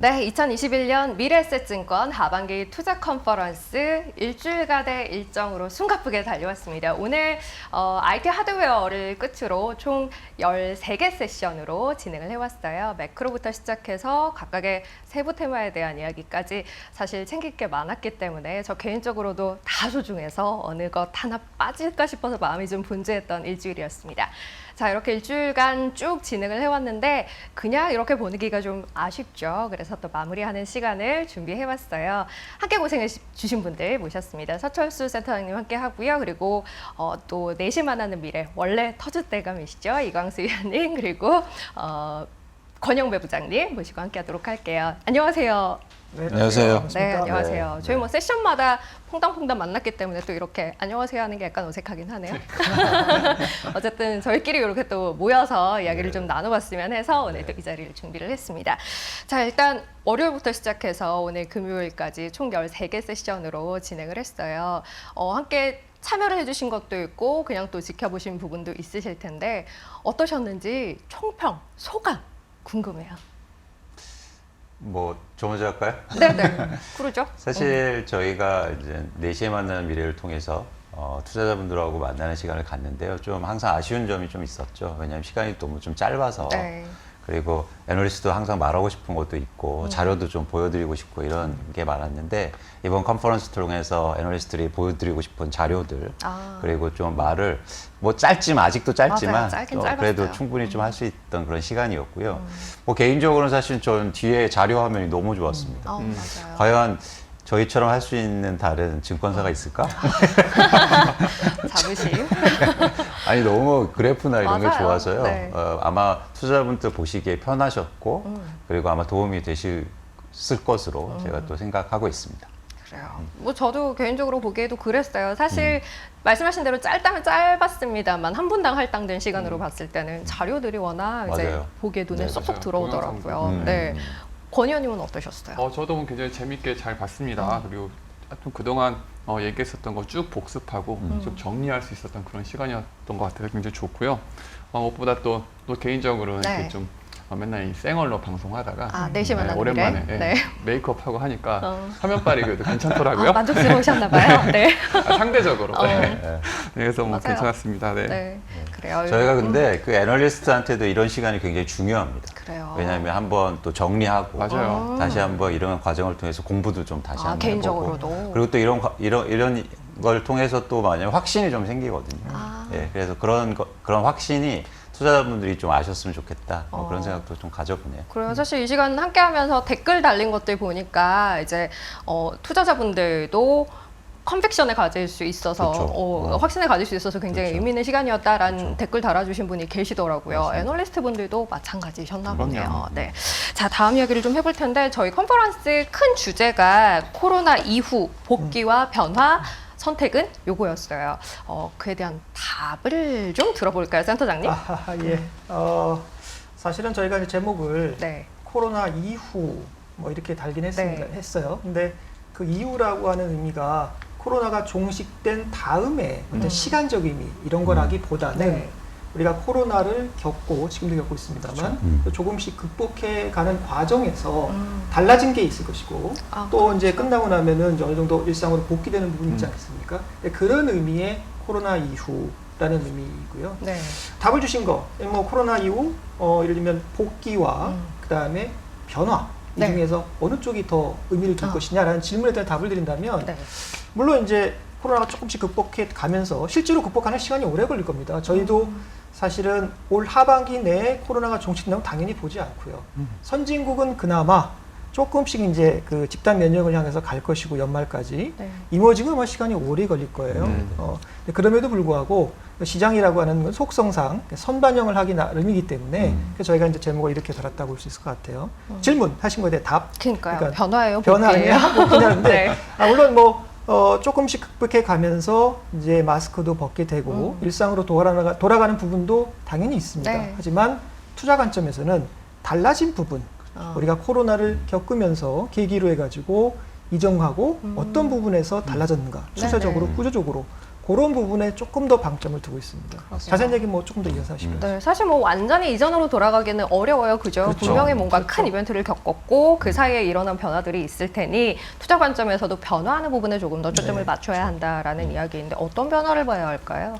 네, 2021년 미래에셋증권 하반기 투자 컨퍼런스 일주일간의 일정으로 숨가쁘게 달려왔습니다. 오늘 IT 하드웨어를 끝으로 총 13개 세션으로 진행을 해왔어요. 매크로부터 시작해서 각각의 세부 테마에 대한 이야기까지 사실 챙길 게 많았기 때문에 저 개인적으로도 다소 중에서 어느 것 하나 빠질까 싶어서 마음이 좀 분주했던 일주일이었습니다. 자, 이렇게 일주일간 쭉 진행을 해왔는데 그냥 이렇게 보내기가 좀 아쉽죠. 그래서 또 마무리하는 시간을 준비해왔어요. 함께 고생해 주신 분들 모셨습니다. 서철수 센터장님 함께 하고요. 그리고 또 내실만 하는 미래, 원래 터줏대감이시죠. 이광수 위원님, 그리고 권영배 부장님 모시고 함께 하도록 할게요. 안녕하세요. 네, 안녕하세요. 네, 안녕하세요. 네. 저희 뭐 세션마다 퐁당퐁당 만났기 때문에 또 이렇게 안녕하세요 하는 게 약간 어색하긴 하네요. 어쨌든 저희끼리 이렇게 또 모여서 이야기를 좀 나눠봤으면 해서 오늘 또 이 자리를 준비를 했습니다. 자, 일단 월요일부터 시작해서 오늘 금요일까지 총 13개 세션으로 진행을 했어요. 함께 참여를 해주신 것도 있고 그냥 또 지켜보신 부분도 있으실 텐데 어떠셨는지 총평, 소감 궁금해요. 저 먼저 할까요? 네네, 그러죠. 사실 저희가 이제 4시에 만나는 미래를 통해서 투자자분들하고 만나는 시간을 갖는데요. 좀 항상 아쉬운 점이 좀 있었죠. 왜냐하면 시간이 너무 좀 짧아서. 네. 그리고 애널리스트도 항상 말하고 싶은 것도 있고 자료도 좀 보여드리고 싶고 이런 게 많았는데 이번 컨퍼런스 통해서 애널리스트들이 보여드리고 싶은 자료들 그리고 좀 말을 짧지만 아직도 짧지만 맞아요. 짧긴 그래도 짧았어요. 충분히 좀 할 수 있던 그런 시간이었고요. 개인적으로는 사실 전 뒤에 자료 화면이 너무 좋았습니다. 맞아요. 과연 저희처럼 할 수 있는 다른 증권사가 있을까? 자부심. 아니 너무 그래프나 이런 게 맞아요. 좋아서요. 네. 아마 투자자분들 보시기에 편하셨고 그리고 아마 도움이 되실 것으로 제가 또 생각하고 있습니다. 그래요. 뭐 저도 개인적으로 보기에도 그랬어요. 사실 말씀하신 대로 짧다면 짧았습니다만 한 분당 할당된 시간으로 봤을 때는 자료들이 워낙 이제 맞아요. 보기에 눈에 네, 쏙쏙 맞아요. 들어오더라고요. 동영상도. 네. 권 의원님은 어떠셨어요? 저도 굉장히 재밌게 잘 봤습니다. 그리고 하여튼 그동안 얘기했었던 거 쭉 복습하고 좀 정리할 수 있었던 그런 시간이었던 것 같아서 굉장히 좋고요. 무엇보다 또 개인적으로는 네. 이렇게 좀 맨날 이 생얼로 방송하다가 4시 만나는 오랜만에 미래? 네. 메이크업하고 하니까 화면빨이 그래도 괜찮더라고요. 만족스러우셨나봐요. 네. 상대적으로. 네. 그래서 맞아요. 괜찮았습니다. 네. 네. 그래요. 저희가 근데 그 애널리스트한테도 이런 시간이 굉장히 중요합니다. 그래요. 왜냐하면 한번 또 정리하고 맞아요. 다시 한번 이런 과정을 통해서 공부도 좀 다시 한번 개인적으로도. 해보고 그리고 또 이런 걸 통해서 또 만약 확신이 좀 생기거든요. 예, 그래서 그런 확신이 투자자분들이 좀 아셨으면 좋겠다. 그런 생각도 좀 가져보네요. 그래요. 사실 이 시간 함께 하면서 댓글 달린 것들 보니까 이제 투자자분들도 컨빅션에 가질 수 있어서 그렇죠. 확신에 가질 수 있어서 굉장히 그렇죠. 의미 있는 시간이었다라는 그렇죠. 댓글 달아주신 분이 계시더라고요. 맞습니다. 애널리스트 분들도 마찬가지셨나 보네요. 그럼요. 네. 자, 다음 이야기를 좀 해볼 텐데 저희 컨퍼런스 큰 주제가 코로나 이후 복귀와 변화 선택은 요거였어요. 그에 대한 답을 좀 들어볼까요, 센터장님? 예. 사실은 저희가 이제 제목을 네. 코로나 이후 뭐 이렇게 달긴 네. 했어요. 근데 그 이후라고 하는 의미가 코로나가 종식된 다음에 어떤 시간적 의미 이런 거라기보다는 네. 우리가 코로나를 겪고 지금도 겪고 있습니다만 또 조금씩 극복해가는 과정에서 달라진 게 있을 것이고 또 이제 끝나고 나면은 이제 어느 정도 일상으로 복귀되는 부분이 있지 않겠습니까? 그런 의미의 코로나 이후라는 의미이고요. 네. 답을 주신 거, 뭐 코로나 이후 예를 들면 복귀와 그다음에 변화 이 네. 중에서 어느 쪽이 더 의미를 둘 것이냐라는 질문에 대한 답을 드린다면 네. 물론 이제 코로나가 조금씩 극복해 가면서 실제로 극복하는 시간이 오래 걸릴 겁니다. 저희도 사실은 올 하반기 내에 코로나가 종식된다면 당연히 보지 않고요. 선진국은 그나마 조금씩 이제 그 집단 면역을 향해서 갈 것이고 연말까지 네. 이머징은 아마 시간이 오래 걸릴 거예요. 근데 그럼에도 불구하고 시장이라고 하는 건 속성상 선반영을 하기 나름이기 때문에 그래서 저희가 이제 제목을 이렇게 달았다고 볼 수 있을 것 같아요. 질문하신 거에 대해 답. 그러니까요. 변화예요. 변화예요. 복귀냐는데 네. 물론 조금씩 극복해 가면서 이제 마스크도 벗게 되고 일상으로 돌아가는 부분도 당연히 있습니다. 네. 하지만 투자 관점에서는 달라진 부분, 우리가 코로나를 겪으면서 계기로 해가지고 이정하고 어떤 부분에서 달라졌는가, 추세적으로, 네네. 구조적으로 그런 부분에 조금 더 방점을 두고 있습니다. 그렇습니다. 자세한 얘기 뭐 조금 더 이어서 하시고요. 네, 사실 뭐 완전히 이전으로 돌아가기는 어려워요. 그죠? 그렇죠. 분명히 뭔가 그렇죠. 큰 이벤트를 겪었고 그 사이에 일어난 변화들이 있을 테니 투자 관점에서도 변화하는 부분에 조금 더 초점을 네, 맞춰야 한다라는 이야기인데 어떤 변화를 봐야 할까요?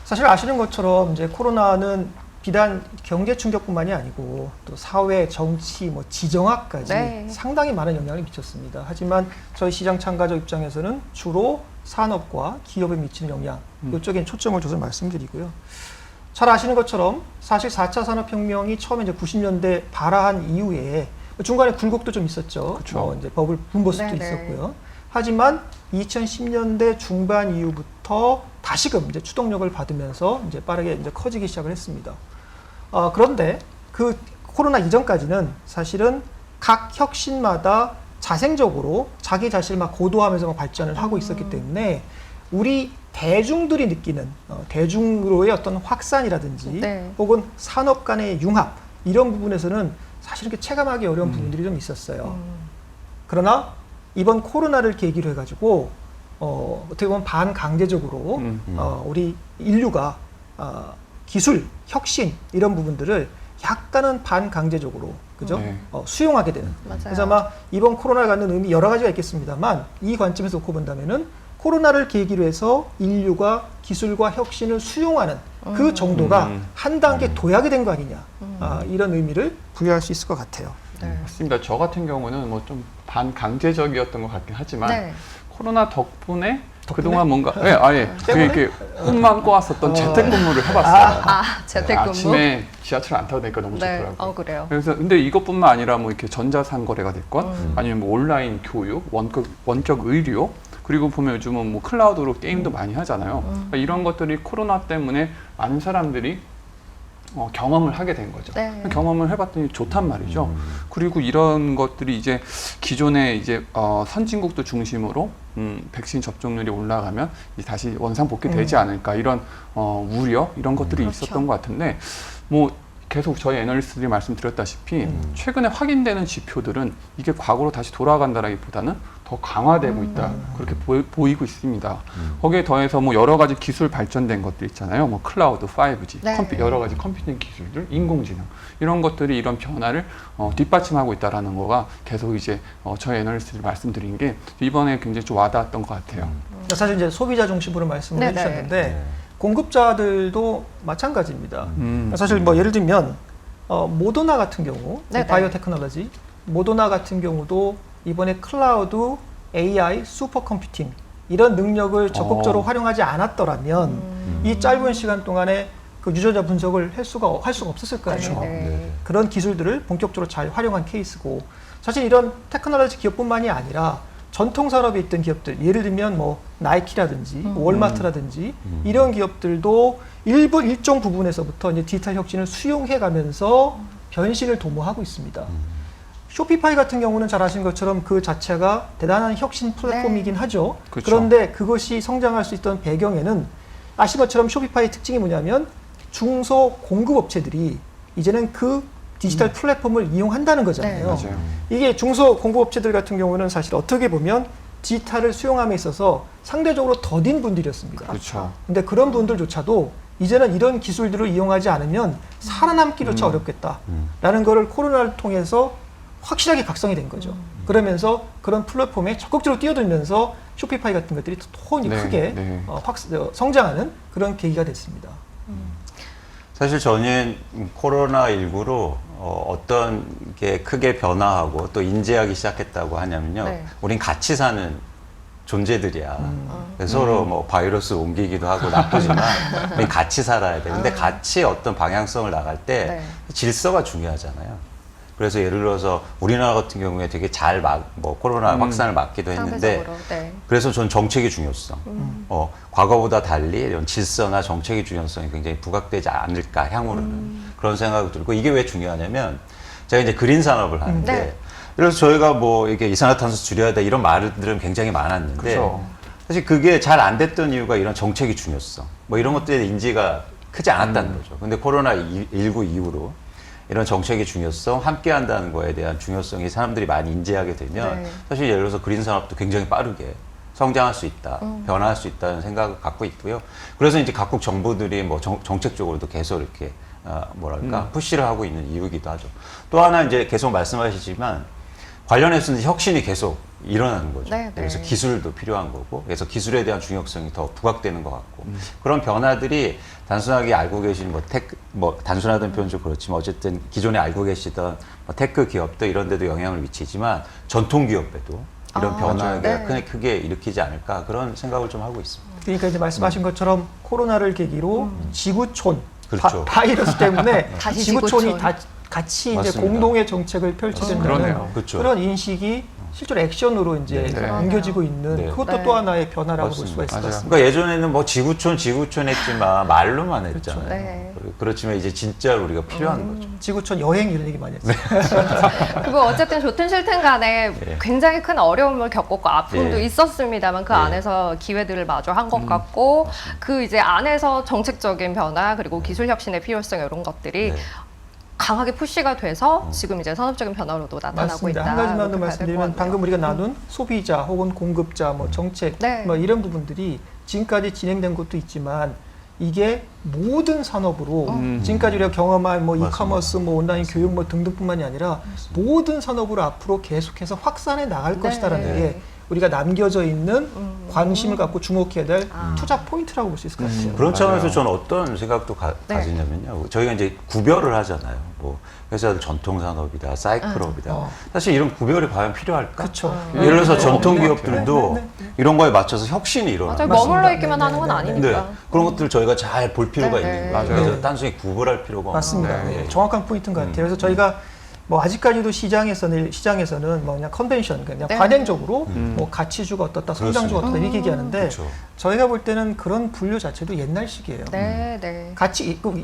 사실 아시는 것처럼 이제 코로나는 비단 경제 충격뿐만이 아니고 또 사회, 정치, 뭐 지정학까지 네. 상당히 많은 영향을 미쳤습니다. 하지만 저희 시장 참가자 입장에서는 주로 산업과 기업에 미치는 영향 이쪽에 초점을 둬서 말씀드리고요. 잘 아시는 것처럼 사실 4차 산업혁명이 처음에 이제 90년대 발화한 이후에 중간에 굴곡도 좀 있었죠. 그쵸. 이제 버블 붐버스도 네네. 있었고요. 하지만 2010년대 중반 이후부터 다시금 이제 추동력을 받으면서 이제 빠르게 이제 커지기 시작을 했습니다. 그런데 그 코로나 이전까지는 사실은 각 혁신마다 자생적으로 자기 자신을 막 고도화하면서 막 발전을 하고 있었기 때문에 우리 대중들이 느끼는 대중으로의 어떤 확산이라든지 네. 혹은 산업 간의 융합 이런 부분에서는 사실 이렇게 체감하기 어려운 부분들이 좀 있었어요. 그러나 이번 코로나를 계기로 해가지고 어떻게 보면 반강제적으로 우리 인류가 기술, 혁신 이런 부분들을 약간은 반강제적으로 그죠? 네. 수용하게 되는. 맞아요. 그래서 아마 이번 코로나가 갖는 의미 여러 가지가 있겠습니다만 이 관점에서 놓고 본다면은 코로나를 계기로 해서 인류가 기술과 혁신을 수용하는 그 정도가 한 단계 도약이 된 거 아니냐 이런 의미를 부여할 수 있을 것 같아요. 네. 맞습니다. 저 같은 경우는 뭐 좀 반강제적이었던 것 같긴 하지만 네. 코로나 덕분에 그동안 뭔가 아예 때문에? 이렇게 꿈만 꿔왔었던 재택근무를 해봤어요. 재택근무. 아침에 지하철 안 타도 되니까 너무 네. 좋더라고요. 그래요. 그래서 근데 이것뿐만 아니라 뭐 이렇게 전자상거래가 됐건 아니면 뭐 온라인 교육, 원격 의료 그리고 보면 요즘은 뭐 클라우드로 게임도 많이 하잖아요. 그러니까 이런 것들이 코로나 때문에 많은 사람들이 경험을 하게 된 거죠. 네. 경험을 해봤더니 좋단 말이죠. 그리고 이런 것들이 이제 기존의 이제 선진국도 중심으로 백신 접종률이 올라가면 이제 다시 원상 복귀되지 않을까 이런 우려 이런 것들이 그렇죠. 있었던 것 같은데 뭐 계속 저희 애널리스트들이 말씀드렸다시피 최근에 확인되는 지표들은 이게 과거로 다시 돌아간다라기보다는 더 강화되고 있다 그렇게 보이고 있습니다. 거기에 더해서 뭐 여러 가지 기술 발전된 것들 있잖아요. 뭐 클라우드, 5G, 네. 여러 가지 컴퓨팅 기술들, 인공지능 이런 것들이 이런 변화를 뒷받침하고 있다라는 거가 계속 이제 저희 애널리스트들이 말씀드린 게 이번에 굉장히 좀 와닿았던 것 같아요. 사실 이제 소비자 중심으로 말씀을 네네. 해주셨는데 공급자들도 마찬가지입니다. 음. 사실 뭐 예를 들면 모더나 같은 경우 네네. 바이오테크놀로지 모더나 같은 경우도 이번에 클라우드, AI, 슈퍼컴퓨팅 이런 능력을 적극적으로 활용하지 않았더라면 이 짧은 시간 동안에 그 유전자 분석을 할 수가 없었을 거 아니에요. 네. 그런 기술들을 본격적으로 잘 활용한 케이스고 사실 이런 테크놀로지 기업뿐만이 아니라 전통 산업에 있던 기업들 예를 들면 뭐 나이키라든지 월마트라든지 이런 기업들도 일정 부분에서부터 이제 디지털 혁신을 수용해 가면서 변신을 도모하고 있습니다. 쇼피파이 같은 경우는 잘 아시는 것처럼 그 자체가 대단한 혁신 플랫폼이긴 하죠. 그렇죠. 그런데 그것이 성장할 수 있던 배경에는 아시는 것처럼 쇼피파이의 특징이 뭐냐면 중소 공급업체들이 이제는 그 디지털 플랫폼을 이용한다는 거잖아요. 네. 맞아요. 이게 중소 공급업체들 같은 경우는 사실 어떻게 보면 디지털을 수용함에 있어서 상대적으로 더딘 분들이었습니다. 그렇죠. 근데 그런 분들조차도 이제는 이런 기술들을 이용하지 않으면 살아남기조차 어렵겠다라는 거를 코로나를 통해서 확실하게 각성이 된 거죠. 그러면서 그런 플랫폼에 적극적으로 뛰어들면서 쇼피파이 같은 것들이 더 네, 크게 네. 성장하는 그런 계기가 됐습니다. 사실 저는 코로나19로 어떤 게 크게 변화하고 또 인지하기 시작했다고 하냐면요. 네. 우린 같이 사는 존재들이야. 그래서 서로 뭐 바이러스 옮기기도 하고 나쁘지만 우린 같이 살아야 돼. 근데 같이 어떤 방향성을 나갈 때 네. 질서가 중요하잖아요. 그래서 예를 들어서 우리나라 같은 경우에 되게 잘 코로나 확산을 막기도 했는데 상대적으로. 네. 그래서 전 정책의 중요성, 과거보다 달리 이런 질서나 정책의 중요성이 굉장히 부각되지 않을까 향후로는 그런 생각이 들고 이게 왜 중요하냐면 제가 이제 그린 산업을 하는데 네. 그래서 저희가 뭐 이렇게 이산화탄소 줄여야 돼 이런 말들은 굉장히 많았는데 그렇죠. 사실 그게 잘 안 됐던 이유가 이런 정책의 중요성, 뭐 이런 것들에 인지가 크지 않았다는 거죠. 근데 코로나19 이후로 이런 정책의 중요성, 함께 한다는 거에 대한 중요성이 사람들이 많이 인지하게 되면 네. 사실 예를 들어서 그린 산업도 굉장히 빠르게 성장할 수 있다, 변화할 수 있다는 생각을 갖고 있고요. 그래서 이제 각국 정부들이 뭐 정책적으로도 계속 이렇게 뭐랄까 푸시를 하고 있는 이유이기도 하죠. 또 하나 이제 계속 말씀하시지만 관련해서는 혁신이 계속 일어나는 거죠. 네, 네. 그래서 기술도 필요한 거고, 그래서 기술에 대한 중요성이 더 부각되는 것 같고, 그런 변화들이 단순하게 알고 계신 단순하다는 표현 좀 그렇지만 어쨌든 기존에 알고 계시던 테크 기업들 이런 데도 영향을 미치지만 전통 기업에도 이런 변화가 네. 크게 일으키지 않을까 그런 생각을 좀 하고 있습니다. 그러니까 이제 말씀하신 것처럼 코로나를 계기로 지구촌 그렇죠. 바이러스 때문에 다시 지구촌이 지구촌. 다 같이 이제 맞습니다. 공동의 정책을 펼쳐야 된다는 그러네요. 그렇죠. 그런 인식이 실제로 액션으로 이제 네. 옮겨지고 있는 네. 그것도 네. 또 하나의 변화라고 볼 맞습니다. 수가 있을 것 맞아요. 같습니다. 그러니까 예전에는 뭐 지구촌 했지만 말로만 그렇죠. 했잖아요. 네. 그렇지만 이제 진짜로 우리가 필요한 거죠. 지구촌 여행 이런 얘기 많이 했어요. 그리고 어쨌든 좋든 싫든 간에 예. 굉장히 큰 어려움을 겪었고 아픔도 예. 있었습니다만 그 예. 안에서 기회들을 마주한 것 같고 그 이제 안에서 정책적인 변화 그리고 기술 혁신의 필요성 이런 것들이 네. 강하게 푸시가 돼서 지금 이제 산업적인 변화로도 나타나고 맞습니다. 있다. 한 가지만 더 이렇게 봐야 될것 말씀드리면 같네요. 방금 우리가 나눈 소비자 혹은 공급자, 뭐 정책, 네. 뭐 이런 부분들이 지금까지 진행된 것도 있지만 이게 모든 산업으로 지금까지 우리가 경험한 뭐 맞습니다. 이커머스, 뭐 온라인 교육 뭐 등등뿐만이 아니라 모든 산업으로 앞으로 계속해서 확산해 나갈 네. 것이다라는 네. 게 우리가 남겨져 있는 관심을 갖고 주목해야 될 아. 투자 포인트라고 볼 수 있을 것 같아요. 그런 차원에서 맞아요. 저는 어떤 생각도 네. 가지냐면요. 저희가 이제 구별을 하잖아요. 뭐 회사들 전통 산업이다, 사이클업이다. 어. 사실 이런 구별이 과연 필요할까? 그렇죠. 예를 들어서 네. 전통 없는 것 기업들도 같아요. 네, 이런 거에 맞춰서 혁신이 일어나요. 맞아요. 맞습니다. 머물러 있기만 네, 하는 건 네, 네, 아니니까. 네. 그런 것들 저희가 잘 볼 필요가 네, 있는 네. 거예요. 맞아요. 그래서 단순히 구분할 필요가 없는 맞습니다. 거예요. 네, 예. 정확한 포인트인 것 같아요. 그래서 저희가 뭐 아직까지도 시장에서는 뭐 그냥 컨벤션, 그냥 네. 관행적으로 뭐 가치주가 어떻다, 성장주가 어떻다 이렇게 얘기하는데 그렇죠. 저희가 볼 때는 그런 분류 자체도 옛날식이에요. 네, 네.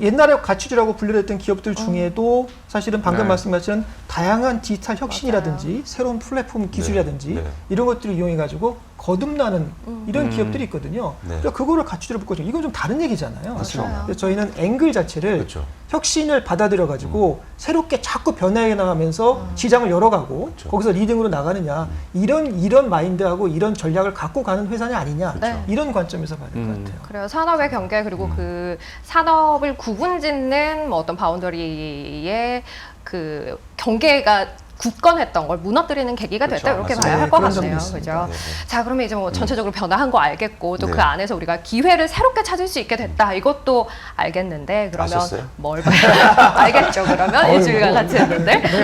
옛날에 가치주라고 분류됐던 기업들 중에도 사실은 방금 네. 말씀하신 다양한 디지털 혁신이라든지 새로운 플랫폼 기술이라든지 네. 이런 것들을 이용해 가지고 거듭나는 이런 기업들이 있거든요. 네. 그러니까 그거를 가치주로 묶어줘. 이건 좀 다른 얘기잖아요. 맞아요. 그래서 저희는 앵글 자체를 그렇죠. 혁신을 받아들여 가지고 새롭게 자꾸 변화해 나가면서 시장을 열어가고 그렇죠. 거기서 리딩으로 나가느냐 이런 마인드하고 이런 전략을 갖고 가는 회사는 아니냐 네. 이런 관점에서 봐야 될 것 같아요. 그래요. 산업의 경계 그리고 그 산업을 구분짓는 뭐 어떤 바운더리의 그 경계가 굳건했던 걸 무너뜨리는 계기가 됐다 그렇죠. 이렇게 맞습니다. 봐야 할 네, 것 그런 점도 같네요. 있습니다. 그죠? 네, 네. 자, 그러면 이제 뭐 전체적으로 변화한 거 알겠고 또 그 네. 안에서 우리가 기회를 새롭게 찾을 수 있게 됐다. 이것도 알겠는데 그러면 아셨어요? 뭘 봐야 알겠죠. 그러면 일주일간 같이 했는데 네,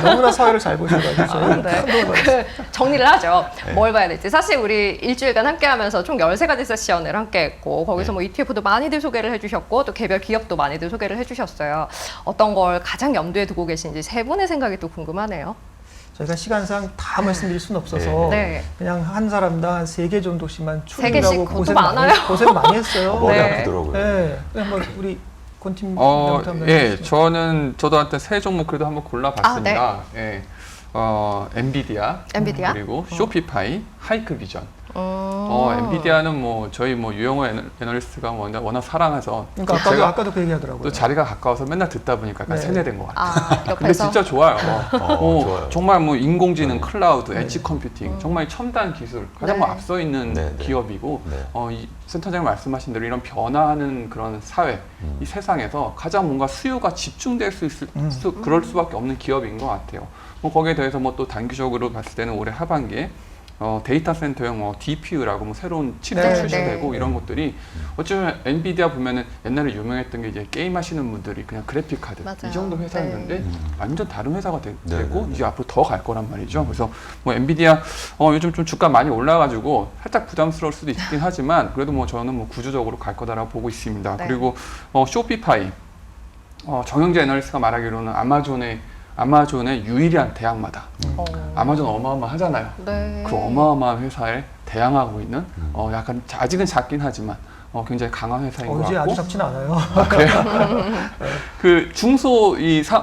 너무나 사회를 잘 보셔가지고 저희는 네. 큰 도움을 그 정리를 하죠. 네. 뭘 봐야 될지. 사실 우리 일주일간 함께 하면서 총 13가지 세션을 함께 했고 거기서 네. 뭐 ETF도 많이들 소개를 해주셨고 또 개별 기업도 많이들 소개를 해주셨어요. 어떤 걸 가장 염두에 두고 계신지 세 분의 생각이 또 궁금하네요. 저희가 시간상 다 말씀드릴 수는 없어서 네. 그냥 한 사람당 한 3개 정도씩만 세 개씩 추리라고 그것도 많아요. 고생 많이 했어요. 머리 네. 아프더라고요. 네. 그냥 뭐 우리 권팀 예, 저도 한테 세 종목 그래도 한번 골라봤습니다. 예, 엔비디아, 엔비디아? 그리고 쇼피파이, 하이크비전. 엔비디아는 뭐 저희 뭐 유영호 애널리스트가 워낙 사랑해서 그러니까 제가 아까도 그 얘기하더라고요. 또 자리가 가까워서 맨날 듣다 보니까 약간 네. 세뇌된 것 같아요. 아, 근데 옆에서 진짜 좋아요. 좋아요. 정말 뭐 인공지능, 네. 클라우드, 엣지 컴퓨팅, 정말 첨단 기술 가장 뭐 네. 앞서 있는 네, 네. 기업이고 네. 이 센터장님 말씀하신 대로 이런 변화하는 그런 사회, 이 세상에서 가장 뭔가 수요가 집중될 그럴 수밖에 없는 기업인 것 같아요. 뭐 거기에 대해서 뭐 또 단기적으로 봤을 때는 올해 하반기에 데이터 센터용 뭐 DPU라고 뭐 새로운 칩도 네, 출시되고 네. 이런 것들이 어쩌면 엔비디아 보면은 옛날에 유명했던 게 이제 게임 하시는 분들이 그냥 그래픽 카드 맞아요. 이 정도 회사였는데 완전 다른 회사가 네, 되고 네, 이제 앞으로 더 갈 거란 말이죠. 그래서 뭐 엔비디아 요즘 좀 주가 많이 올라가지고 살짝 부담스러울 수도 있긴 하지만 그래도 뭐 저는 뭐 구조적으로 갈 거다라고 보고 있습니다. 네. 그리고 쇼피파이 정영재 애널리스트가 말하기로는 아마존의 유일한 대항마다. 아마존 어마어마하잖아요. 네. 그 어마어마한 회사에 대항하고 있는 약간 아직은 작긴 하지만 굉장히 강한 회사인 것 이제 같고 아주 작지는 않아요. 그래요. 그 중소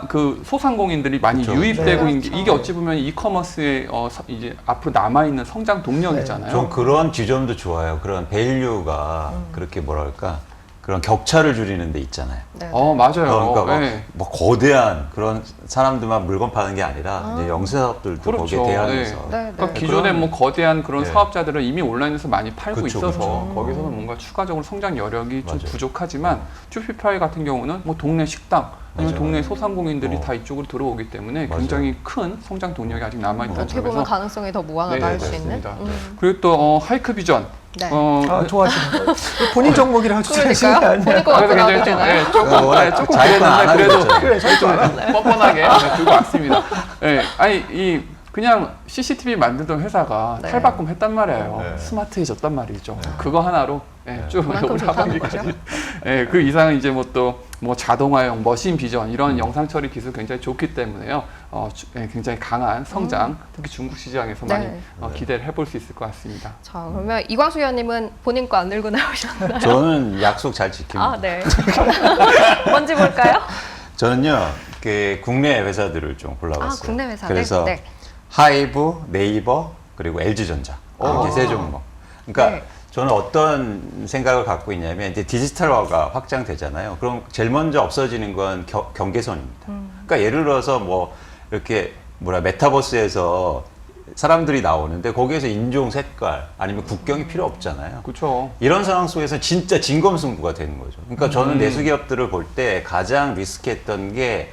그 소상공인들이 많이 그렇죠. 유입되고 네, 있는 게 그렇죠. 이게 어찌 보면 이커머스의 이제 앞으로 남아 있는 성장 동력이잖아요. 좀 그런 지점도 좋아요. 그런 밸류가 그렇게 뭐랄까 그런 격차를 줄이는 데 있잖아요. 네. 맞아요. 그러니까 막, 네. 뭐 거대한 그런 사람들만 물건 파는 게 아니라 이제 영세사업들도 그렇죠. 거기에 대항해서 네. 네. 그러니까 기존에 뭐 거대한 그런 네. 사업자들은 이미 온라인에서 많이 팔고 그쵸, 있어서 그쵸. 거기서는 뭔가 추가적으로 성장 여력이 좀 맞아요. 부족하지만 쭈피파이 같은 경우는 뭐 동네 식당 아니면 맞아요. 동네 소상공인들이 어. 다 이쪽으로 들어오기 때문에 맞아요. 굉장히 큰 성장 동력이 아직 남아있다는 어떻게 보면 점에서 가능성이 더 무한하다 네, 할 수 있는. 맞습니다. 그리고 또 하이크 비전 네. 좋아하시는 거. 본인 종목이라 주장하시는 게 그러니까요. 아니야. 본인 거 그래서 갖고 굉장히 나와도 좀 되나요? 조금 자기는 안 그랬는데 하고 그래도 있잖아요. 그래, 저도 알아. 뻔뻔하게 들고 왔습니다. 네, 아니 그냥 CCTV 만들던 회사가 네. 탈바꿈했단 말이에요. 네. 스마트해졌단 말이죠. 그거 하나로 쭉 그만큼 올 좋다는 하반기까지. 그 이상은 이제 뭐 자동화용 머신 비전 이런 영상 처리 기술 굉장히 좋기 때문에요. 굉장히 강한 성장, 특히 중국 시장에서 네. 많이 기대를 해볼 수 있을 것 같습니다. 자, 그러면 이광수 의원님은 본인 거 안 들고 나오셨나요? 저는 약속 잘 지킵니다. 아, 네. 뭔지 볼까요? 저는요, 그 국내 회사들을 좀 골라봤어요. 국내 회사들? 그래서 네. 하이브, 네이버, 그리고 LG전자 이렇게 세 종목. 그러니까 네. 저는 어떤 생각을 갖고 있냐면 이제 디지털화가 확장되잖아요. 그럼 제일 먼저 없어지는 건 경계선입니다. 그러니까 예를 들어서 뭐 이렇게 메타버스에서 사람들이 나오는데 거기에서 인종, 색깔 아니면 국경이 필요 없잖아요. 그렇죠. 이런 상황 속에서 진짜 진검승부가 되는 거죠. 그러니까 저는 내수기업들을 볼 때 가장 리스크했던 게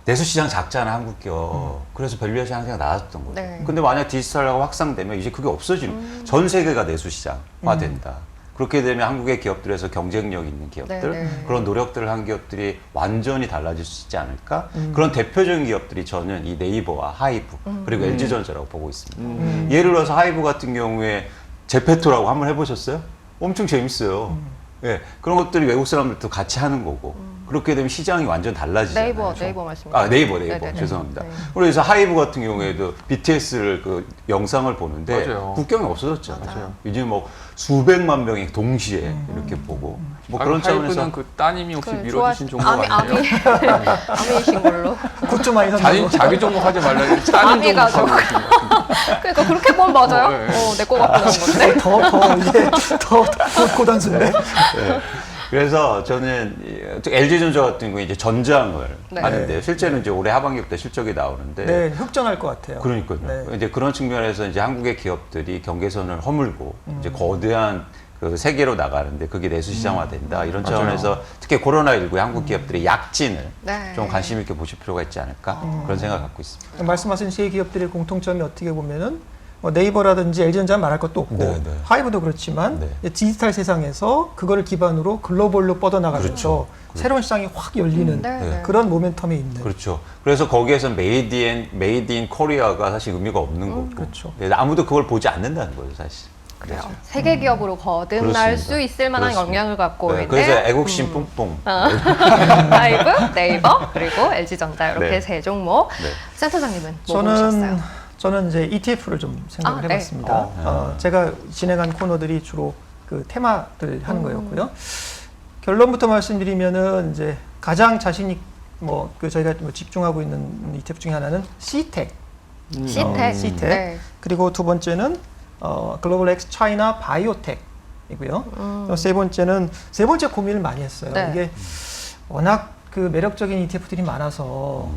내수시장 작잖아, 한국 기업. 그래서 밸류에이션 항상 낮았던 거죠. 네. 근데 만약 디지털화가 확산되면 이제 그게 없어지는, 전 세계가 내수시장화 된다. 그렇게 되면 한국의 기업들에서 경쟁력 있는 기업들, 네, 네. 그런 노력들을 한 기업들이 완전히 달라질 수 있지 않을까? 그런 대표적인 기업들이 저는 이 네이버와 하이브, 그리고 LG전자라고 보고 있습니다. 예를 들어서 하이브 같은 경우에 제페토라고 한번 해보셨어요? 엄청 재밌어요. 예, 그런 것들이 외국 사람들도 같이 하는 거고. 그렇게 되면 시장이 완전 달라지잖아요. 네이버 말씀이세요? 네이버. 네네네. 죄송합니다. 네. 그래서 하이브 같은 경우에도 BTS를 그 영상을 보는데 맞아요. 국경이 없어졌잖아요. 맞아요. 이제 뭐 수백만 명이 동시에 이렇게 보고 뭐 그런 차원에서 하이브는 그 따님이 혹시 그 밀어주신 종목 아미, 아니에요? 네. 아미이신 걸로. 굿즈 많이 산다고. 자기 종목 하지 말라고 따님 아미가 종목 하고 계신 것 같은데. 그러니까 그렇게 보면 맞아요. 네. 내 거 갖고 나온 건데. 더 고단수인데. 네. 그래서 저는 LG전자 같은 경우에 이제 전장을 네. 하는데 실제는 이제 올해 하반기부터 실적이 나오는데 네, 흑전할 것 같아요. 그러니까요. 네. 이제 그런 측면에서 이제 한국의 기업들이 경계선을 허물고 이제 거대한 그 세계로 나가는데 그게 내수 시장화된다 이런 맞아요. 차원에서 특히 코로나19에 한국 기업들의 약진을 네. 좀 관심 있게 보실 필요가 있지 않을까 그런 생각을 갖고 있습니다. 말씀하신 세 기업들의 공통점이 어떻게 보면은 네이버라든지 LG전자는 말할 것도 없고 네, 네. 하이브도 그렇지만 네. 이제 디지털 세상에서 그거를 기반으로 글로벌로 뻗어나가면서 그렇죠. 새로운 시장이 확 열리는 네, 네. 그런 모멘텀이 있는. 그렇죠. 그래서 거기에서 메이드 인 코리아가 사실 의미가 없는 거고 그렇죠. 네, 아무도 그걸 보지 않는다는 거죠 사실. 그래요. 세계 기업으로 거듭날 그렇습니다. 수 있을 만한 그렇습니다. 영향을 갖고 네, 있는 그래서 애국심 뿡뿡. 하이브, 네이버, 그리고 LG전자 이렇게 네. 세 종목. 네. 센터장님은 뭐 보셨어요? 저는 이제 ETF를 좀 생각을 네. 해봤습니다. 제가 진행한 코너들이 주로 그 테마들 하는 거였고요. 결론부터 말씀드리면은 이제 가장 자신이 그 저희가 뭐 집중하고 있는 ETF 중에 하나는 C텍. C텍. C텍. 네. 그리고 두 번째는 글로벌 엑스 차이나 바이오텍이고요. 세 번째 고민을 많이 했어요. 네. 이게 워낙 그 매력적인 ETF들이 많아서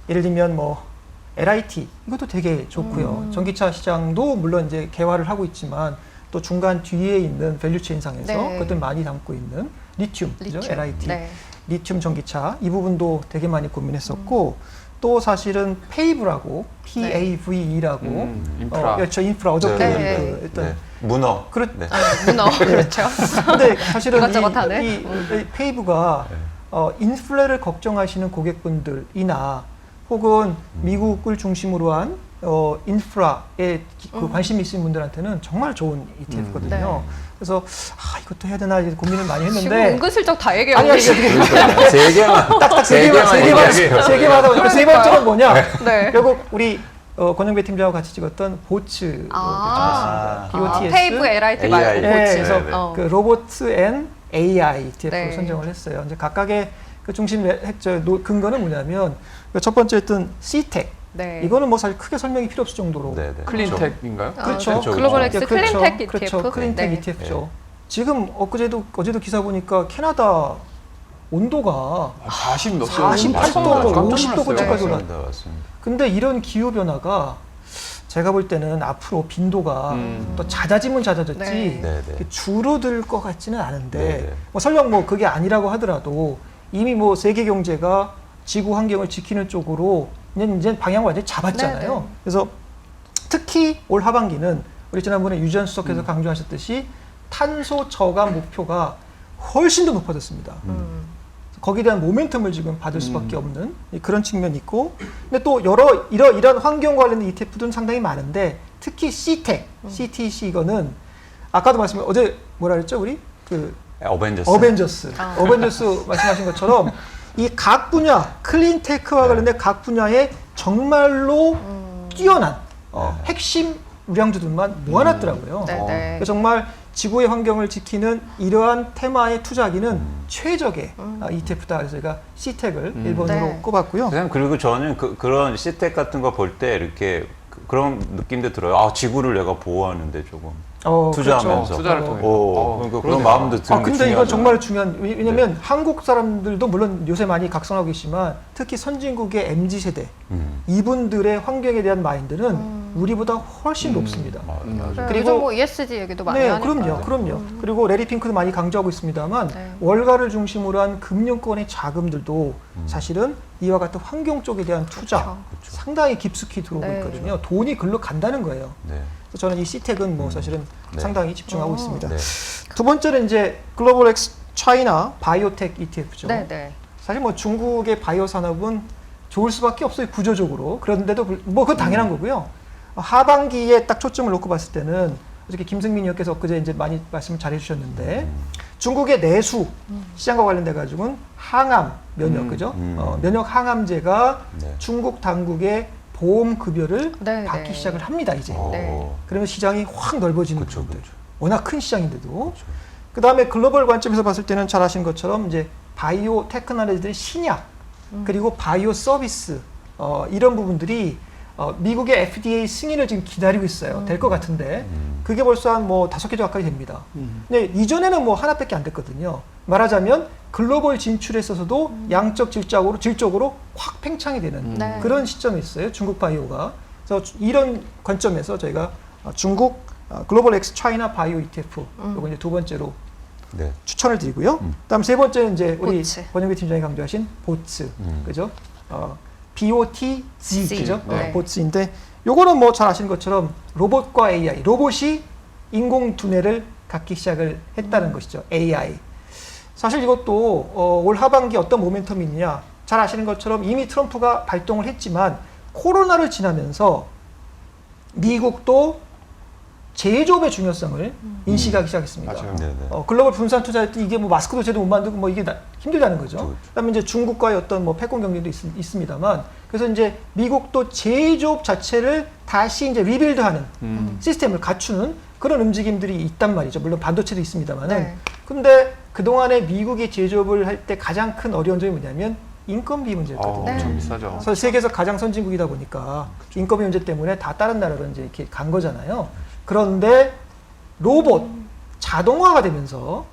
예를 들면 뭐 LIT 이것도 되게 좋고요. 전기차 시장도 물론 이제 개화를 하고 있지만 또 중간 뒤에 있는 밸류체인상에서 네. 그것들 많이 담고 있는 리튬, 그죠? LIT, 네. 리튬 전기차 이 부분도 되게 많이 고민했었고 또 사실은 페이브라고 PAVE라고 인프라. 그렇죠 인프라 어저께 네. 그 일단 네. 문어. 그렇 네. 문어 그렇죠. 근데 사실은 이것저것 하는. 이 페이브가 인플레를 걱정하시는 고객분들이나 혹은 미국을 중심으로 한 인프라에 그 관심이 있으신 분들한테는 정말 좋은 ETF거든요. 네. 그래서 이것도 해야 되나 이제 고민을 많이 지금 했는데 은근슬쩍 다 얘기하고 아니 계시네. 그러니까 세 개만 딱딱 세 개만 얘기하세요. 세 개만 하고 세 번째는 뭐냐? 네. 결국 우리 권영배 팀장하고 같이 찍었던 보츠 아. BOTS 페이브 LIT 말고 AI. 네, 보츠. 그래서 네, 네. 그 로보트 앤 AI ETF로 네. 선정을 했어요. 이제 각각의 그 중심 근거는 뭐냐면 첫 번째 했던 C텍 네. 이거는 뭐 사실 크게 설명이 필요 없을 정도로 네, 네. 클린텍인가요? 그렇죠. 그렇죠, 글로벌 그렇죠. 엑스 클린텍 ETF. 그렇죠. 클린텍 네. ETF죠. 지금 어제도 기사 보니까 캐나다 온도가 40 몇 도, 48도, 50도 근처까지 네. 올라. 맞습니다. 근데 이런 기후 변화가 제가 볼 때는 앞으로 빈도가 또 잦아지면 잦아졌지 네. 네네. 줄어들 것 같지는 않은데 네네. 뭐 설령 뭐 그게 아니라고 하더라도 이미 뭐 세계 경제가 지구 환경을 지키는 쪽으로 이제 방향을 완전히 잡았잖아요. 네네. 그래서 특히 올 하반기는 우리 지난번에 유전 수석께서 강조하셨듯이 탄소 저감 목표가 훨씬 더 높아졌습니다. 거기에 대한 모멘텀을 지금 받을 수밖에 없는 그런 측면이 있고, 근데 또 이런 환경 관련된 ETF들은 상당히 많은데 특히 CTEC, CTC 이거는 아까도 말씀해 어제 뭐라 그랬죠 우리 그 어벤져스. 어벤져스 말씀하신 것처럼 이 각 분야 클린테크와 관련된 각 분야에 정말로 뛰어난 핵심 우량주들만 모아놨더라고요. 네, 네. 그래서 정말 지구의 환경을 지키는 이러한 테마의 투자하기는 최적의 ETF다. 그래서 저희가 CTEC을 1번으로 네. 꼽았고요. 선생님, 그리고 저는 그런 CTEC 같은 거 볼 때 이렇게 그런 느낌도 들어요. 아, 지구를 내가 보호하는데 조금 투자하면서. 그렇죠. 투자를 통해. 그러니까 그런 그러네요. 마음도 드는 게 근데 이건 중요하잖아요. 정말 중요한, 왜냐면 한국 사람들도 물론 요새 많이 각성하고 있지만 특히 선진국의 MZ세대, 이분들의 환경에 대한 마인드는 우리보다 훨씬 높습니다. 맞아요. 그리고 요즘 뭐 ESG 얘기도 많이 네, 하니까. 그럼요. 그리고 레리 핑크도 많이 강조하고 있습니다만 네. 월가를 중심으로 한 금융권의 자금들도 사실은 이와 같은 환경 쪽에 대한 투자 그렇죠. 상당히 깊숙이 들어오고 네. 있거든요. 돈이 글로 간다는 거예요. 네. 그래서 저는 이 CTEC은 뭐 사실은 네. 상당히 집중하고 있습니다. 네. 두 번째는 이제 글로벌 엑스 차이나 바이오텍 ETF죠. 네, 네. 사실 뭐 중국의 바이오 산업은 좋을 수밖에 없어요, 구조적으로. 그런데도 뭐 그건 당연한 거고요. 하반기에 딱 초점을 놓고 봤을 때는 어저께 김승민 의원께서 엊그제 이제 많이 말씀을 잘 해주셨는데 중국의 내수 시장과 관련돼 가지고는 항암 면역 그죠? 면역 항암제가 네. 중국 당국의 보험 급여를 네, 받기 네. 시작을 합니다 이제. 네. 그러면 시장이 확 넓어지는 그쵸, 부분들. 그쵸. 워낙 큰 시장인데도. 그 다음에 글로벌 관점에서 봤을 때는 잘 아신 것처럼 이제 바이오 테크놀로지들의 신약 그리고 바이오 서비스 이런 부분들이 미국의 FDA 승인을 지금 기다리고 있어요. 될 것 같은데 그게 벌써 한 뭐 5개 가까이 됩니다. 근데 이전에는 뭐 하나밖에 안 됐거든요. 말하자면 글로벌 진출에 있어서도 양적 질적으로 확 팽창이 되는 네. 그런 시점이 있어요. 중국 바이오가. 그래서 이런 관점에서 저희가 중국 글로벌 엑스 차이나 바이오 ETF 요거 이제 두 번째로 네. 추천을 드리고요. 그다음 세 번째는 이제 우리 보츠. 권영기 팀장이 강조하신 보츠, 그죠? BOTG, C. 그죠? 네. 보츠인데 요거는 뭐 잘 아시는 것처럼 로봇과 AI, 로봇이 인공 두뇌를 갖기 시작을 했다는 것이죠. AI. 사실 이것도 올 하반기 어떤 모멘텀이 있느냐? 잘 아시는 것처럼 이미 트럼프가 발동을 했지만 코로나를 지나면서 미국도 제조업의 중요성을 인식하기 시작했습니다. 맞아요. 네, 네. 글로벌 분산 투자할 때 이게 뭐 마스크도 제대로 못 만들고 뭐 이게 힘들다는 거죠. 그렇죠. 그다음에 이제 중국과의 어떤 뭐 패권 경쟁도 있습니다만 그래서 이제 미국도 제조업 자체를 다시 이제 리빌드하는 시스템을 갖추는 그런 움직임들이 있단 말이죠. 물론 반도체도 있습니다만은. 네. 근데 그동안에 미국이 제조업을 할 때 가장 큰 어려운 점이 뭐냐면 인건비 문제였거든요. 네. 엄청 비싸죠. 그래서 세계에서 가장 선진국이다 보니까 인건비 문제 때문에 다 다른 나라로 이제 이렇게 간 거잖아요. 그런데 로봇, 자동화가 되면서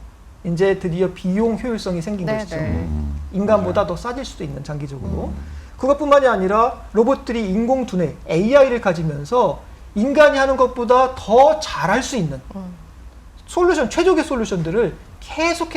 이제 드디어 비용 효율성이 생긴 네, 것이죠. 네. 인간보다 더 싸질 수도 있는 장기적으로. 그것뿐만이 아니라 로봇들이 인공두뇌, AI를 가지면서 인간이 하는 것보다 더 잘할 수 있는 솔루션, 최적의 솔루션들을 계속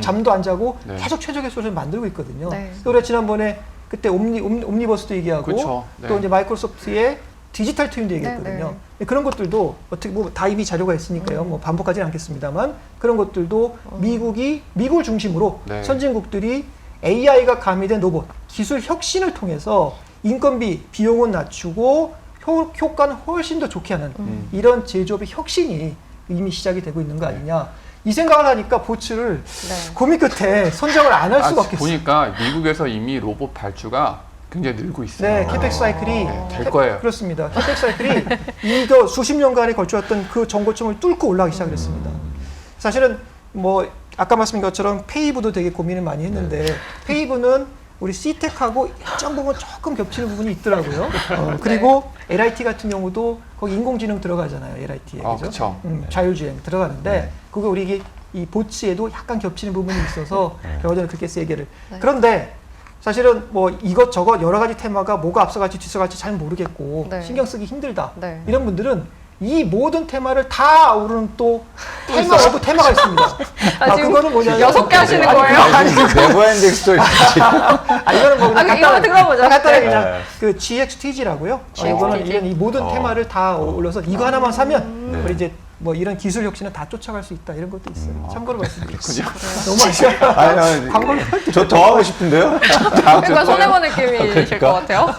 잠도 안 자고 네. 계속 최적의 솔루션을 만들고 있거든요. 네. 또 우리가 지난번에 그때 옴니버스도 얘기하고 그쵸. 네. 또 이제 마이크로소프트의 디지털 트윈도 얘기했거든요. 네, 그런 것들도 어떻게 뭐 다 이미 자료가 있으니까요. 뭐 반복하지는 않겠습니다만 그런 것들도 미국을 중심으로 네. 선진국들이 AI가 가미된 로봇 기술 혁신을 통해서 인건비 비용은 낮추고 효과는 훨씬 더 좋게 하는 이런 제조업의 혁신이 이미 시작이 되고 있는 거 아니냐. 이 생각을 하니까 보츠를 네. 고민 끝에 선정을 안 할 수가 없겠어요. 보니까 미국에서 이미 로봇 발주가 굉장히 늘고 있어요. 네, 캐펙스 사이클이 네, 될 거예요. 그렇습니다. 캐펙스 사이클이 이거 수십 년간에 걸쳐왔던 그 정고점을 뚫고 올라가기 시작을 했습니다. 사실은 뭐 아까 말씀드린 것처럼 페이브도 되게 고민을 많이 했는데 페이브는 우리 C텍하고 일정 부분 조금 겹치는 부분이 있더라고요. 그리고 LIT 같은 경우도 거기 인공지능 들어가잖아요. LIT에. 그렇죠. 자율주행 들어가는데 네. 그거 우리 이 보츠에도 약간 겹치는 부분이 있어서 경호자는 그렇게 세게를. 네. 그런데 사실은 뭐 이것저것 여러 가지 테마가 뭐가 앞서갈지 뒤서갈지 잘 모르겠고 네. 신경 쓰기 힘들다. 네. 이런 분들은 이 모든 테마를 다 아우르는 또 테마가 있습니다. 지금 그거는 뭐냐면 6개 하시는 아니, 거예요? 네버엔딩 스토리. 이거는 뭐 그냥 이거 들어보죠. 간단하게 네. 그냥 그 GXTG라고요. 이거는 GXTG. 이런 이 모든 테마를 다 올려서 이거 하나만 사면 네. 우리 이제 뭐 이런 기술 혁신은 다 쫓아갈 수 있다 이런 것도 있어요. 참고로 말씀드리겠습니다. 그렇군요. 너무 아쉬워요. 광고를 저더 하고 싶은데요. 그러니까 손해보는 느낌이실 것 같아요.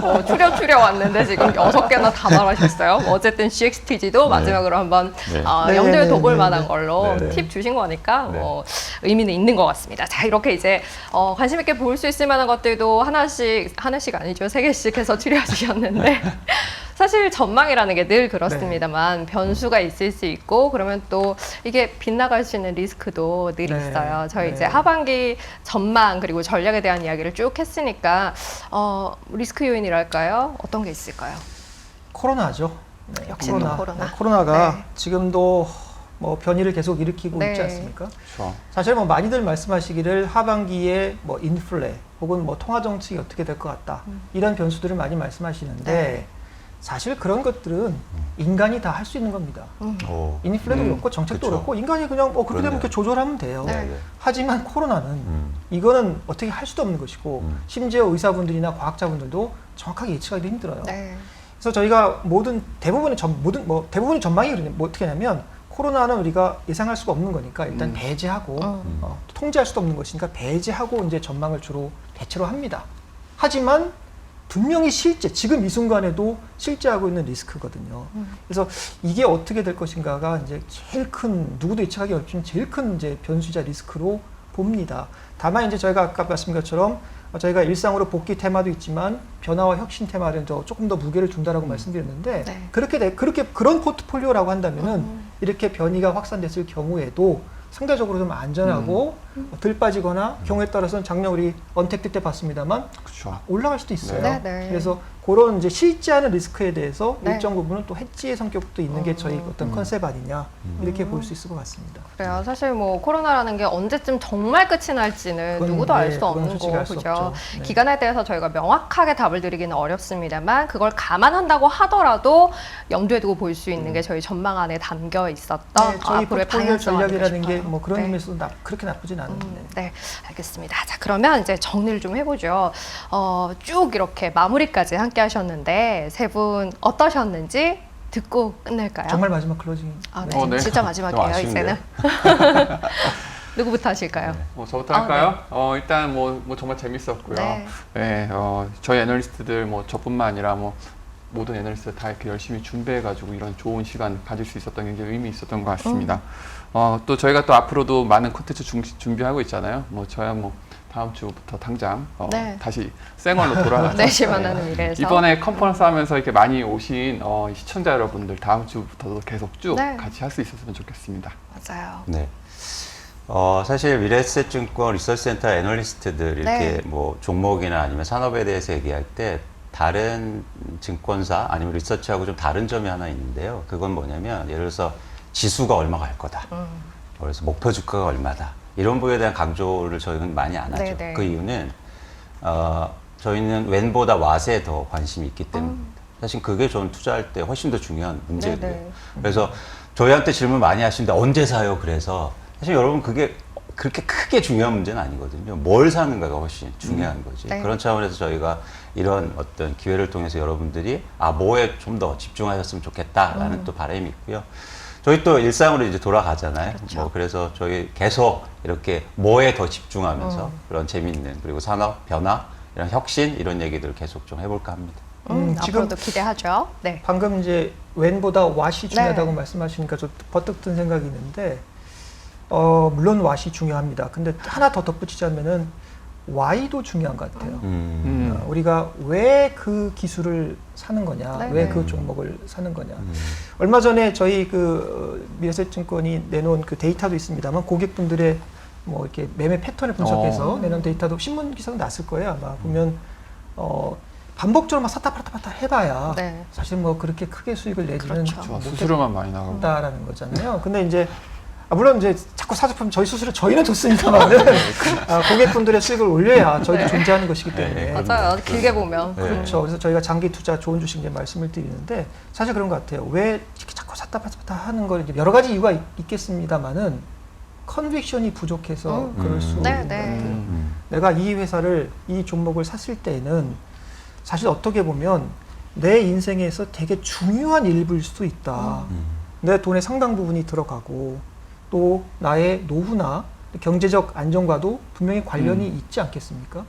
추려 왔는데 지금 6개나 다 말하셨어요. 어쨌든 GXTG도 마지막으로 한번 네. 염두에 네, 둬볼 네, 만한 네. 걸로 네, 네. 팁 주신 거니까 네. 뭐 의미는 있는 것 같습니다. 자, 이렇게 이제 관심 있게 볼 수 있을 만한 것들도 하나씩 아니죠. 3개씩 해서 추려 주셨는데 사실 전망이라는 게 늘 그렇습니다만 변수가 있을 수 있고 그러면 또 이게 빗나갈 수 있는 리스크도 늘 네. 있어요. 저희 네. 이제 하반기 전망 그리고 전략에 대한 이야기를 쭉 했으니까 리스크 요인이랄까요? 어떤 게 있을까요? 코로나죠. 네, 역시 또 코로나. 코로나가 네. 지금도 뭐 변이를 계속 일으키고 네. 있지 않습니까? 그렇죠. 사실 뭐 많이들 말씀하시기를 하반기에 뭐 인플레 혹은 뭐 통화 정책이 어떻게 될 것 같다 이런 변수들을 많이 말씀하시는데 네. 사실 그런 것들은 인간이 다 할 수 있는 겁니다. 오. 인플레도 그렇고 정책도 그쵸. 그렇고 인간이 그냥 그렇게 되면 그러네요. 이렇게 조절하면 돼요. 네. 하지만 코로나는 이거는 어떻게 할 수도 없는 것이고 심지어 의사분들이나 과학자분들도 정확하게 예측하기도 힘들어요. 네. 그래서 저희가 대부분의 전망이 뭐 어떻게 하냐면 코로나는 우리가 예상할 수가 없는 거니까 일단 배제하고 통제할 수도 없는 것이니까 배제하고 이제 전망을 주로 대체로 합니다. 하지만 분명히 지금 이 순간에도 실제하고 있는 리스크거든요. 그래서 이게 어떻게 될 것인가가 이제 제일 큰, 누구도 예측하기 어렵지만 제일 큰 이제 변수자 리스크로 봅니다. 다만 이제 저희가 아까 말씀드린 것처럼 저희가 일상으로 복귀 테마도 있지만 변화와 혁신 테마를 조금 더 무게를 준다라고 말씀드렸는데 네. 그런 포트폴리오라고 한다면은 이렇게 변이가 확산됐을 경우에도 상대적으로 좀 안전하고 덜 빠지거나 경우에 따라서는 작년 우리 언택트 때 봤습니다만 그렇죠. 올라갈 수도 있어요. 네, 네. 그래서 그런 이제 실제하는 리스크에 대해서 네. 일정 부분은 또 해지의 성격도 있는 게 저희 어떤 컨셉 아니냐 이렇게 볼 수 있을 것 같습니다. 그래요. 사실 뭐 코로나라는 게 언제쯤 정말 끝이 날지는 그건, 누구도 알 네, 수 그건 없는 솔직히 알수 거죠. 없죠. 네. 기간에 대해서 저희가 명확하게 답을 드리기는 어렵습니다만 그걸 감안한다고 하더라도 염두에 두고 볼 수 있는 게 저희 전망 안에 담겨 있었던 네, 저희 앞으로의 포트폴리오 방향성 전략이라는 게 싶어요. 뭐 그런 네. 의미에서 그렇게 나쁘진 않은데. 네, 알겠습니다. 자, 그러면 이제 정리를 좀 해보죠. 쭉 이렇게 마무리까지 함께 하셨는데 세 분 어떠셨는지 듣고 끝낼까요? 정말 마지막 클로징. 아, 네. 네. 네. 진짜 좀 마지막이에요, 아쉬운데. 이제는. 누구부터 하실까요? 저부터 아, 할까요? 일단 뭐 정말 재밌었고요. 네. 네, 저희 애널리스트들 뭐 저뿐만 아니라 뭐 모든 애널리스트 다 이렇게 열심히 준비해가지고 이런 좋은 시간 가질 수 있었던 게 굉장히 의미 있었던 것 같습니다. 또 저희가 또 앞으로도 많은 콘텐츠 준비하고 있잖아요. 뭐 저야 뭐 다음 주부터 당장 네. 다시 생얼로 돌아가서 4시 만나는 미래에서. 이번에 컨퍼런스 하면서 이렇게 많이 오신 시청자 여러분들 다음 주부터도 계속 쭉 네. 같이 할 수 있었으면 좋겠습니다. 맞아요. 네. 사실 미래에셋증권 리서치센터 애널리스트들 이렇게 네. 뭐 종목이나 아니면 산업에 대해서 얘기할 때 다른 증권사 아니면 리서치하고 좀 다른 점이 하나 있는데요. 그건 뭐냐면 예를 들어서 지수가 얼마 갈 거다. 그래서 목표 주가가 얼마다. 이런 부분에 대한 강조를 저희는 많이 안 하죠. 네네. 그 이유는 저희는 웬보다 왓에 더 관심이 있기 때문입니다. 사실 그게 저는 투자할 때 훨씬 더 중요한 문제고요. 네네. 그래서 저희한테 질문 많이 하시는데 언제 사요? 그래서 사실 여러분 그게 그렇게 크게 중요한 문제는 아니거든요. 뭘 사는가가 훨씬 중요한 거지. 네. 그런 차원에서 저희가 이런 어떤 기회를 통해서 여러분들이 뭐에 좀 더 집중하셨으면 좋겠다라는 또 바람이 있고요. 저희 또 일상으로 이제 돌아가잖아요. 그렇죠. 그래서 저희 계속 이렇게 뭐에 더 집중하면서 그런 재미있는 그리고 산업 변화, 이런 혁신 이런 얘기들을 계속 좀 해볼까 합니다. 지금 앞으로도 기대하죠. 네. 방금 이제 웬보다 왓이 중요하다고 네. 말씀하시니까 저 버뜩 든 생각이 있는데 물론 왓이 중요합니다. 근데 하나 더 덧붙이자면은 Y도 중요한 것 같아요. 우리가 왜 그 기술을 사는 거냐, 네. 왜 그 종목을 사는 거냐. 얼마 전에 저희 미래에셋증권이 내놓은 그 데이터도 있습니다만 고객분들의 뭐 이렇게 매매 패턴을 분석해서 내놓은 데이터도 신문 기사도 났을 거예요. 아마 보면 반복적으로 막 샀다 팔았다 해봐야 네. 사실 뭐 그렇게 크게 수익을 내지는 그렇죠. 수수료만 많이 나가고. 못했다라는 거잖아요. 근데 이제 물론 이제 자꾸 사주품 저희 수수료 저희는 좋습니다만은 고객분들의 수익을 올려야 저희도 네. 존재하는 것이기 때문에 맞아요. 길게 보면. 네. 그렇죠. 그래서 저희가 장기 투자 좋은 주식 이제 말씀을 드리는데 사실 그런 것 같아요. 왜 이렇게 자꾸 샀다 팔았다 하는 거 여러 가지 이유가 있겠습니다만은 컨빅션이 부족해서 그럴 수 네, 있는 것 네. 같아요. 내가 이 회사를 이 종목을 샀을 때는 사실 어떻게 보면 내 인생에서 되게 중요한 일부일 수도 있다. 내 돈의 상당 부분이 들어가고 또 나의 노후나 경제적 안정과도 분명히 관련이 있지 않겠습니까?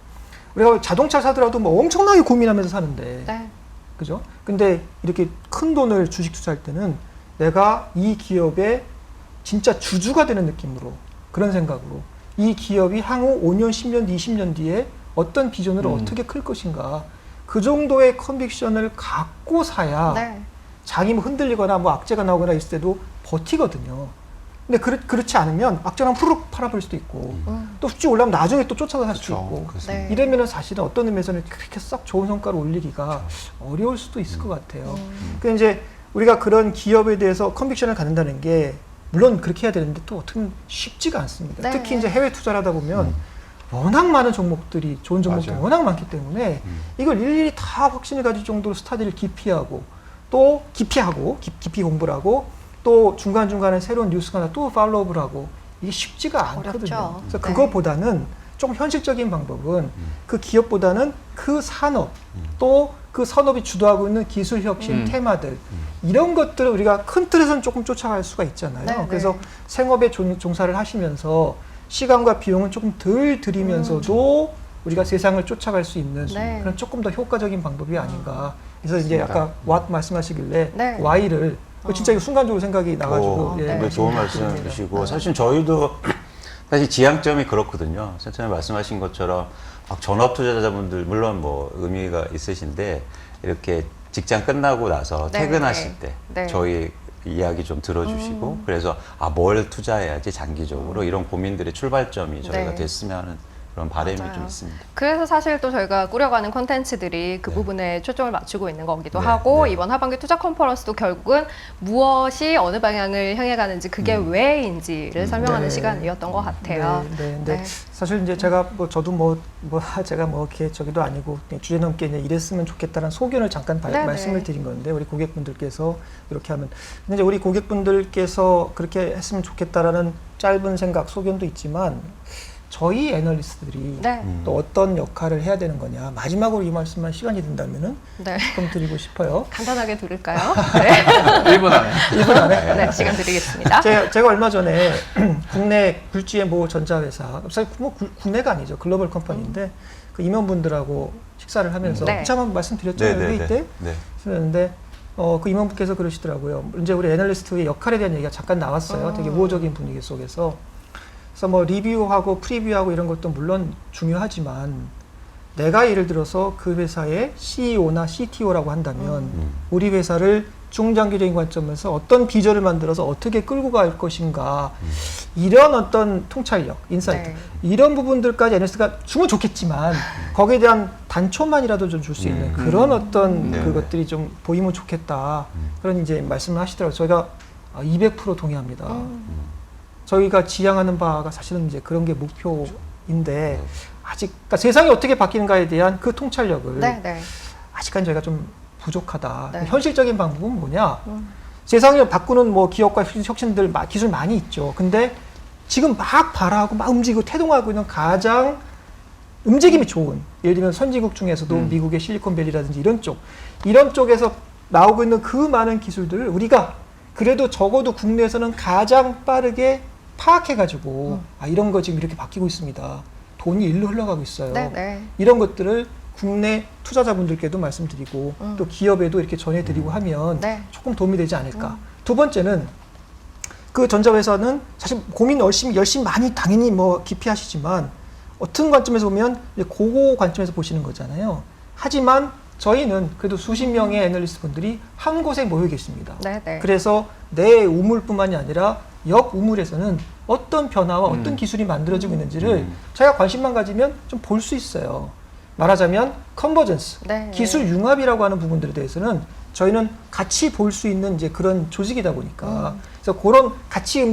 우리가 자동차 사더라도 뭐 엄청나게 고민하면서 사는데, 네. 그죠? 근데 이렇게 큰 돈을 주식 투자할 때는 내가 이 기업의 진짜 주주가 되는 느낌으로, 그런 생각으로 이 기업이 향후 5년, 10년, 20년 뒤에 어떤 비전으로 어떻게 클 것인가, 그 정도의 컨빅션을 갖고 사야 네. 장이 뭐 흔들리거나 뭐 악재가 나오거나 있을 때도 버티거든요. 근데 그렇지 않으면 악재랑 푸르륵 팔아버릴 수도 있고 또 수치 올라면 나중에 또 쫓아서 살 수도 있고 네. 이러면은 사실은 어떤 의미에서는 그렇게 썩 좋은 성과를 올리기가 어려울 수도 있을 것 같아요. 근데 이제 우리가 그런 기업에 대해서 컨빅션을 갖는다는 게 물론 그렇게 해야 되는데 또 어떻게 보면 쉽지가 않습니다. 네. 특히 이제 해외 투자를 하다 보면 워낙 많은 종목들이 좋은 종목들이 맞아요. 워낙 많기 때문에 이걸 일일이 다 확신을 가질 정도로 스타디를 깊이 하고 또 깊이 공부를 하고 또 중간중간에 새로운 뉴스가 나면 또 팔로우업을 하고 이게 쉽지가 않거든요. 어렵죠. 그래서 네. 그거보다는 좀 현실적인 방법은 그 기업보다는 그 산업 또 그 산업이 주도하고 있는 기술 혁신 테마들 이런 것들을 우리가 큰 틀에서는 조금 쫓아갈 수가 있잖아요. 네, 그래서 네. 생업에 종사를 하시면서 시간과 비용은 조금 덜 들이면서도 우리가 세상을 쫓아갈 수 있는 네. 그런 조금 더 효과적인 방법이 아닌가. 그래서 이제 아까 what 말씀하시길래 네. why를 진짜 이거 순간적으로 생각이 나가지고 네. 좋은 말씀을 말씀 드립니다. 주시고 사실 저희도 사실 지향점이 그렇거든요. 센터님 말씀하신 것처럼 막 전업 투자자분들 물론 뭐 의미가 있으신데 이렇게 직장 끝나고 나서 네, 퇴근하실 네. 때 네. 저희 이야기 좀 들어주시고 그래서 뭘 투자해야지 장기적으로 이런 고민들의 출발점이 저희가 네. 됐으면 하는 그런 바람이 맞아요. 좀 있습니다. 그래서 사실 또 저희가 꾸려가는 콘텐츠들이 그 네. 부분에 초점을 맞추고 있는 거기도 네, 하고 네. 이번 하반기 투자 컨퍼런스도 결국은 무엇이 어느 방향을 향해 가는지 그게 왜인지를 설명하는 네. 시간이었던 것 같아요. 네. 사실 이제 제가 저도 제가 이렇게 저기도 아니고 그냥 주제 넘게 이제 이랬으면 좋겠다는 소견을 잠깐 네, 말씀을 네. 드린 건데 우리 고객분들께서 이렇게 하면 근데 이제 우리 고객분들께서 그렇게 했으면 좋겠다라는 짧은 생각 소견도 있지만 저희 애널리스트들이 네. 또 어떤 역할을 해야 되는 거냐 마지막으로 이 말씀만 시간이 된다면은 네. 좀 드리고 싶어요. 간단하게 들을까요? 네. 1분 안에. 1분 안에. 네, 시간 드리겠습니다. 제가 얼마 전에 국내 굴지의 모 전자회사, 사실 국내가 아니죠. 글로벌 컴퍼니인데 그 임원분들하고 식사를 하면서 네. 한번 말씀드렸죠. 회의 때. 네. 그랬는데 그 임원분께서 그러시더라고요. 이제 우리 애널리스트의 역할에 대한 얘기가 잠깐 나왔어요. 되게 우호적인 분위기 속에서. 그래서 뭐 리뷰하고 프리뷰하고 이런 것도 물론 중요하지만 내가 예를 들어서 그 회사의 CEO나 CTO라고 한다면 우리 회사를 중장기적인 관점에서 어떤 비전을 만들어서 어떻게 끌고 갈 것인가 이런 어떤 통찰력, 인사이트 네. 이런 부분들까지 애널리스트가 주면 좋겠지만 거기에 대한 단초만이라도 좀 줄 수 있는 그런 어떤 네. 그것들이 좀 보이면 좋겠다 그런 이제 말씀을 하시더라고요. 저희가 200% 동의합니다. 저희가 지향하는 바가 사실은 이제 그런 게 목표인데 아직 그러니까 세상이 어떻게 바뀌는가에 대한 그 통찰력을 네, 네. 아직까지 저희가 좀 부족하다. 네. 현실적인 방법은 뭐냐? 세상을 바꾸는 뭐 기업과 혁신들 기술 많이 있죠. 근데 지금 막 발화하고 막 움직이고 태동하고 있는 가장 움직임이 좋은 예를 들면 선진국 중에서도 미국의 실리콘밸리라든지 이런 쪽에서 나오고 있는 그 많은 기술들을 우리가 그래도 적어도 국내에서는 가장 빠르게 파악해가지고 이런 거 지금 이렇게 바뀌고 있습니다. 돈이 일로 흘러가고 있어요. 네, 네. 이런 것들을 국내 투자자분들께도 말씀드리고 또 기업에도 이렇게 전해드리고 하면 네. 조금 도움이 되지 않을까. 두 번째는 그 전자회사는 사실 고민 열심히 많이 당연히 뭐 깊이 하시지만 어떤 관점에서 보면 이제 그거 관점에서 보시는 거잖아요. 하지만 저희는 그래도 수십 명의 애널리스트 분들이 한 곳에 모여 계십니다. 네, 네. 그래서 내 우물뿐만이 아니라 옆 우물에서는 어떤 변화와 어떤 기술이 만들어지고 있는지를 저희가 관심만 가지면 좀 볼 수 있어요. 말하자면 컨버전스, 네. 기술 융합이라고 하는 부분들에 대해서는 저희는 같이 볼 수 있는 이제 그런 조직이다 보니까 그래서 그런 같이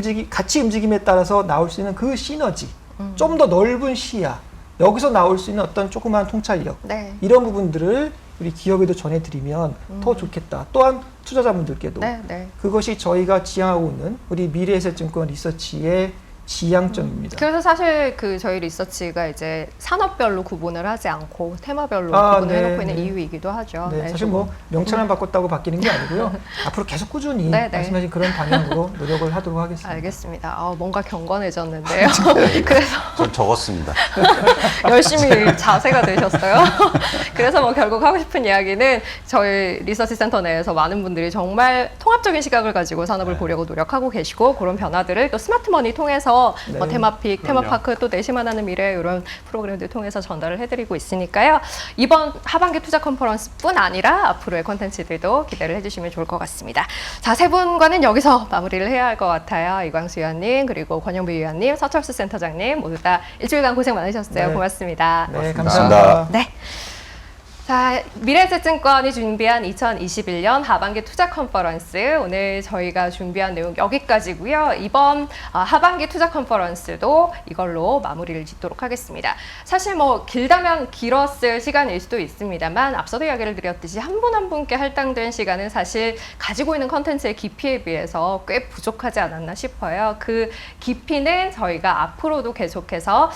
움직임에 따라서 나올 수 있는 그 시너지, 좀 더 넓은 시야, 여기서 나올 수 있는 어떤 조그마한 통찰력, 네. 이런 부분들을 우리 기업에도 전해드리면 더 좋겠다. 또한 투자자분들께도 네, 네. 그것이 저희가 지향하고 있는 우리 미래에셋증권 리서치의 지향점입니다. 그래서 사실 그 저희 리서치가 이제 산업별로 구분을 하지 않고 테마별로 아, 구분을 네, 해놓고 있는 네. 이유이기도 하죠. 네, 사실 뭐 명칭만 바꿨다고 바뀌는 게 아니고요. 앞으로 계속 꾸준히 네, 네. 말씀하신 그런 방향으로 노력을 하도록 하겠습니다. 알겠습니다. 뭔가 경건해졌는데요. 그래서 전 적었습니다. 열심히 자세가 되셨어요. 그래서 뭐 결국 하고 싶은 이야기는 저희 리서치 센터 내에서 많은 분들이 정말 통합적인 시각을 가지고 산업을 보려고 노력하고 계시고 그런 변화들을 또 스마트머니 통해서 네. 뭐 테마픽, 그럼요. 테마파크 또 내시만 하는 미래 이런 프로그램들 통해서 전달을 해드리고 있으니까요. 이번 하반기 투자 컨퍼런스뿐 아니라 앞으로의 콘텐츠들도 기대를 해주시면 좋을 것 같습니다. 자, 세 분과는 여기서 마무리를 해야 할 것 같아요. 이광수 위원님 그리고 권영배 위원님, 서철수 센터장님 모두 다 일주일간 고생 많으셨어요. 네. 고맙습니다. 네, 고맙습니다. 감사합니다. 네. 자, 미래에셋증권이 준비한 2021년 하반기 투자 컨퍼런스 오늘 저희가 준비한 내용 여기까지고요. 이번 하반기 투자 컨퍼런스도 이걸로 마무리를 짓도록 하겠습니다. 사실 뭐 길다면 길었을 시간일 수도 있습니다만 앞서도 이야기를 드렸듯이 한 분 한 분께 할당된 시간은 사실 가지고 있는 컨텐츠의 깊이에 비해서 꽤 부족하지 않았나 싶어요. 그 깊이는 저희가 앞으로도 계속해서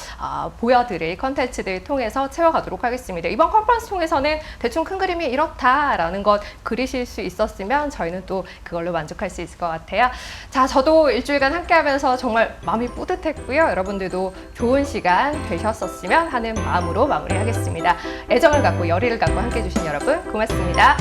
보여드릴 컨텐츠들 통해서 채워가도록 하겠습니다. 이번 컨퍼런스 통해서 대충 큰 그림이 이렇다라는 것 그리실 수 있었으면 저희는 또 그걸로 만족할 수 있을 것 같아요. 자, 저도 일주일간 함께하면서 정말 마음이 뿌듯했고요. 여러분들도 좋은 시간 되셨었으면 하는 마음으로 마무리하겠습니다. 애정을 갖고 열의를 갖고 함께해 주신 여러분 고맙습니다.